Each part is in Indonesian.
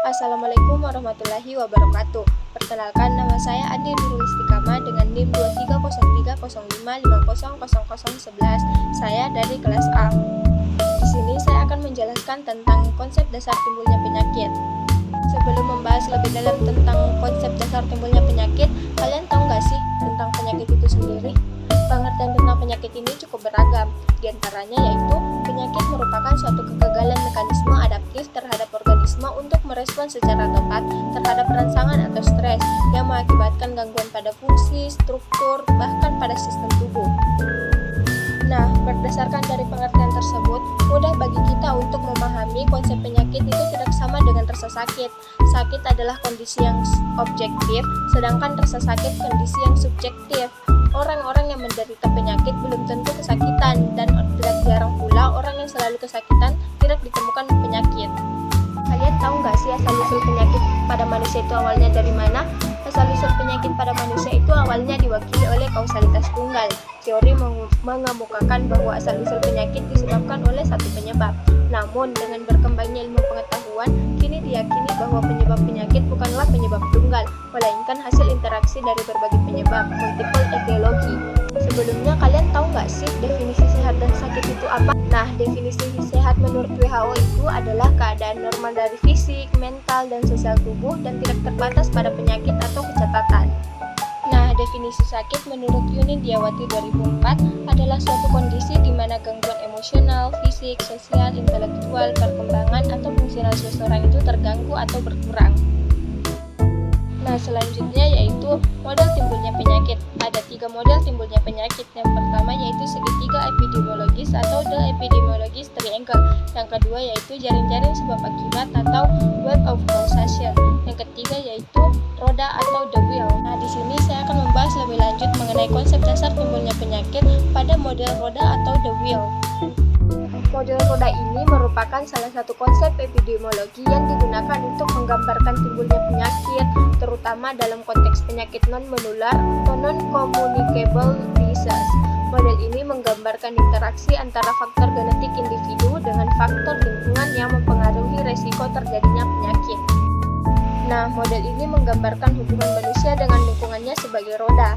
Assalamualaikum warahmatullahi wabarakatuh. Perkenalkan, nama saya Adi Nurul Istiqamah dengan NIM 230305500011. Saya dari kelas A. Di sini saya akan menjelaskan tentang konsep dasar timbulnya penyakit. Sebelum membahas lebih dalam tentang konsep dasar timbulnya penyakit, kalian tahu nggak sih tentang penyakit itu sendiri? Pengertian tentang penyakit ini cukup beragam. Di antaranya yaitu penyakit merupakan suatu kegagalan mekanisme adaptif terhadap organisme untuk merespon secara tepat terhadap rangsangan atau stres yang mengakibatkan gangguan pada fungsi, struktur, bahkan pada sistem tubuh. Nah, berdasarkan dari pengertian tersebut, mudah bagi kita untuk memahami konsep penyakit itu tidak sama dengan rasa sakit. Sakit adalah kondisi yang objektif, sedangkan rasa sakit kondisi yang subjektif. Orang-orang yang menderita penyakit belum tentu kesakitan, dan tidak jarang pula orang yang selalu kesakitan tidak ditemukan penyakit. Kalian tahu nggak sih asal-usul penyakit pada manusia itu awalnya dari mana? Asal-usul penyakit pada manusia itu awalnya diwakili oleh kausalitas tunggal. Teori mengemukakan bahwa asal-usul penyakit disebabkan oleh satu penyebab. Namun, dengan berkembangnya ilmu pengetahuan, kini diyakini bahwa penyebab penyakit bukanlah penyebab tunggal, melainkan hasil interaksi dari berbagai penyebab, multiple etiologi. Sebelumnya, kalian tahu nggak sih definisi sehat dan sakit itu apa? Nah, definisi sehat menurut WHO itu adalah keadaan normal dari fisik, mental, dan sosial tubuh dan tidak terbatas pada penyakit atau kecacatan. Nah, definisi sakit menurut Yuni Diawati 2004 adalah suatu kondisi di mana gangguan emosional, fisik, sosial, intelektual, perkembangan, atau fungsional seseorang itu terganggu atau berkurang. Nah, selanjutnya yaitu model timbulnya penyakit. Ada 3 model timbulnya penyakit. Yang pertama yaitu segitiga epidemiologis atau the epidemiologist triangle. Yang kedua yaitu jaring-jaring sebab akibat atau web of causation. Yang ketiga yaitu roda atau the wheel. Nah, di sini saya akan membahas lebih lanjut mengenai konsep dasar timbulnya penyakit pada model roda atau the wheel. Model roda ini merupakan salah satu konsep epidemiologi yang digunakan untuk menggambarkan timbulnya penyakit, terutama dalam konteks penyakit non-menular atau non-communicable disease. Model ini menggambarkan interaksi antara faktor genetik individu dengan faktor lingkungan yang mempengaruhi resiko terjadinya penyakit. Nah, model ini menggambarkan hubungan manusia dengan lingkungannya sebagai roda.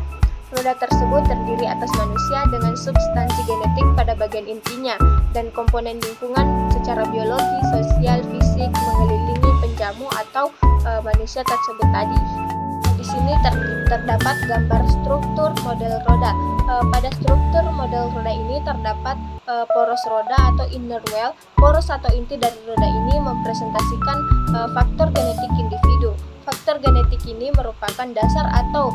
Roda tersebut terdiri atas manusia dengan substansi genetik pada bagian intinya dan komponen lingkungan secara biologi, sosial, fisik mengelilingi penjamu atau manusia tersebut tadi. Di sini terdapat gambar struktur model roda. Pada struktur model roda ini terdapat poros roda atau inner wall. Poros atau inti dari roda ini mempresentasikan faktor genetik individu. Faktor genetik ini merupakan dasar atau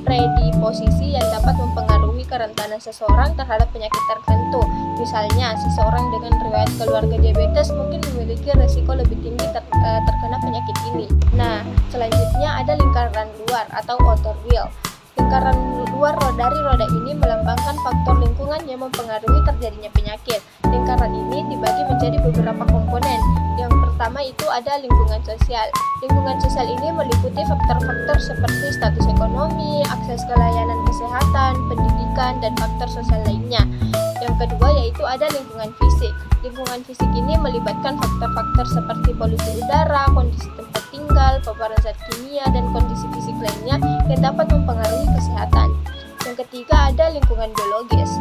predisposisi yang dapat mempengaruhi kerentanan seseorang terhadap penyakit tertentu. Misalnya, seseorang dengan riwayat keluarga diabetes mungkin memiliki resiko lebih tinggi terkena penyakit ini. Nah, selanjutnya ada lingkaran luar atau outer wheel. Lingkaran luar dari roda ini melambangkan faktor lingkungan yang mempengaruhi terjadinya penyakit. Lingkaran ini dibagi menjadi beberapa komponen. Yang pertama itu ada lingkungan sosial. Lingkungan sosial ini meliputi faktor-faktor seperti status ekonomi, akses ke layanan kesehatan, pendidikan, dan faktor sosial lainnya. Yang kedua yaitu ada lingkungan fisik. Lingkungan fisik ini melibatkan faktor-faktor seperti polusi udara, kondisi tempat tinggal, paparan zat kimia, dan kondisi fisik lainnya yang dapat mempengaruhi kesehatan. Yang ketiga ada lingkungan biologis.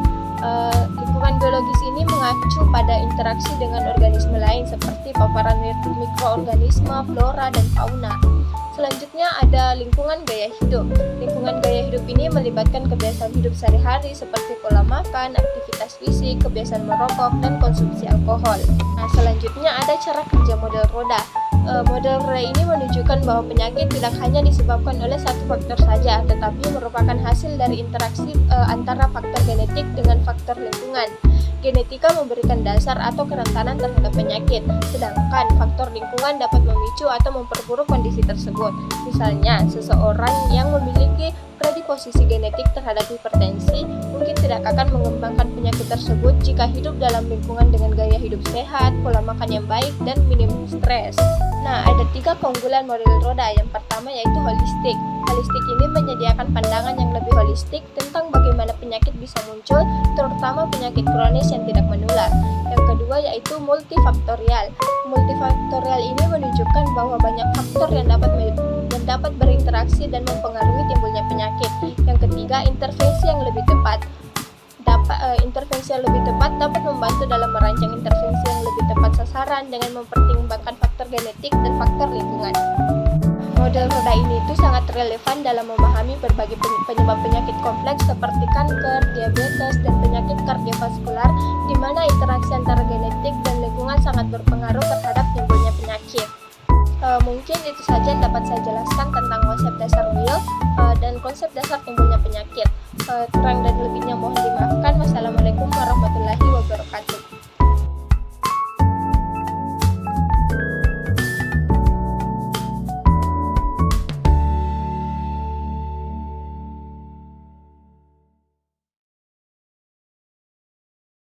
Lingkungan biologis ini mengacu pada interaksi dengan organisme lain seperti paparan mikroorganisme, flora, dan fauna. Selanjutnya ada lingkungan gaya hidup. Lingkungan gaya hidup ini melibatkan kebiasaan hidup sehari-hari seperti pola makan, aktivitas fisik, kebiasaan merokok, dan konsumsi alkohol. Nah, selanjutnya ada cara kerja model roda. Model roda ini menunjukkan bahwa penyakit tidak hanya disebabkan oleh satu faktor saja, tetapi merupakan hasil dari interaksi antara faktor genetik dengan faktor lingkungan. Genetika memberikan dasar atau kerentanan terhadap penyakit, sedangkan faktor lingkungan dapat memicu atau memperburuk kondisi tersebut. Misalnya, seseorang yang memiliki predisposisi genetik terhadap hipertensi mungkin tidak akan mengembangkan penyakit tersebut jika hidup dalam lingkungan dengan gaya hidup sehat, pola makan yang baik, dan minim stres. Nah, ada 3 keunggulan model roda. Yang pertama yaitu holistik. Holistik ini menyediakan pandangan yang lebih holistik tentang bagaimana penyakit bisa muncul, terutama penyakit kronis yang tidak menular. Yang kedua yaitu multifaktorial. Multifaktorial ini menunjukkan menjelaskan bahwa banyak faktor yang dapat berinteraksi dan mempengaruhi timbulnya penyakit. Yang ketiga, intervensi yang lebih tepat. Intervensi yang lebih tepat dapat membantu dalam merancang intervensi yang lebih tepat sasaran dengan mempertimbangkan faktor genetik dan faktor lingkungan. Model roda ini itu sangat relevan dalam memahami berbagai penyebab penyakit kompleks seperti kanker, diabetes, dan penyakit kardiovaskular, di mana interaksi antara genetik dan lingkungan sangat berpengaruh terhadap timbulnya penyakit. Mungkin itu saja yang dapat saya jelaskan tentang konsep dasar will dan konsep dasar timbulnya